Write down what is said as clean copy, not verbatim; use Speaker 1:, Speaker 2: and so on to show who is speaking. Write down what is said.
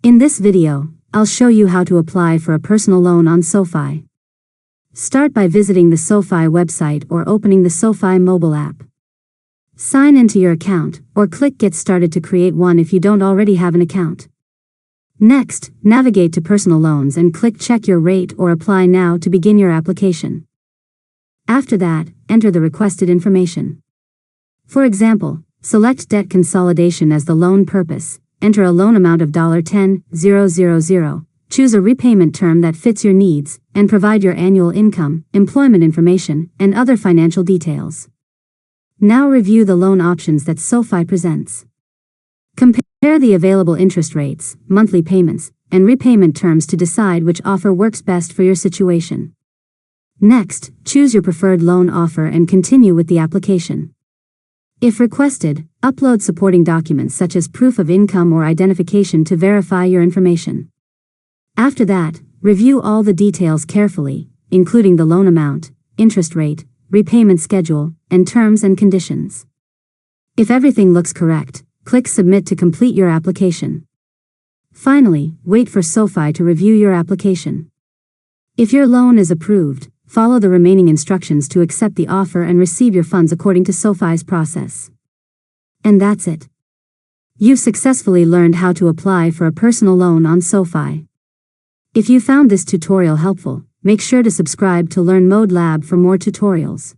Speaker 1: In this video, I'll show you how to apply for a personal loan on Sofi. Start by visiting the Sofi website or opening the Sofi mobile app. Sign into your account, or click Get Started to create one if you don't already have an account. Next, navigate to Personal Loans and click Check Your Rate or Apply Now to begin your application. After that, enter the requested information. For example, select Debt Consolidation as the loan purpose, enter a loan amount of $10,000, choose a repayment term that fits your needs, and provide your annual income, employment information, and other financial details. Now review the loan options that Sofi presents. Compare the available interest rates, monthly payments, and repayment terms to decide which offer works best for your situation. Next, choose your preferred loan offer and continue with the application. If requested, upload supporting documents such as proof of income or identification to verify your information. After that, review all the details carefully, including the loan amount, interest rate, repayment schedule, and terms and conditions. If everything looks correct, click Submit to complete your application. Finally, wait for Sofi to review your application. If your loan is approved, follow the remaining instructions to accept the offer and receive your funds according to Sofi's process. And that's it. You've successfully learned how to apply for a personal loan on Sofi. If you found this tutorial helpful, make sure to subscribe to Learn Mode Lab for more tutorials.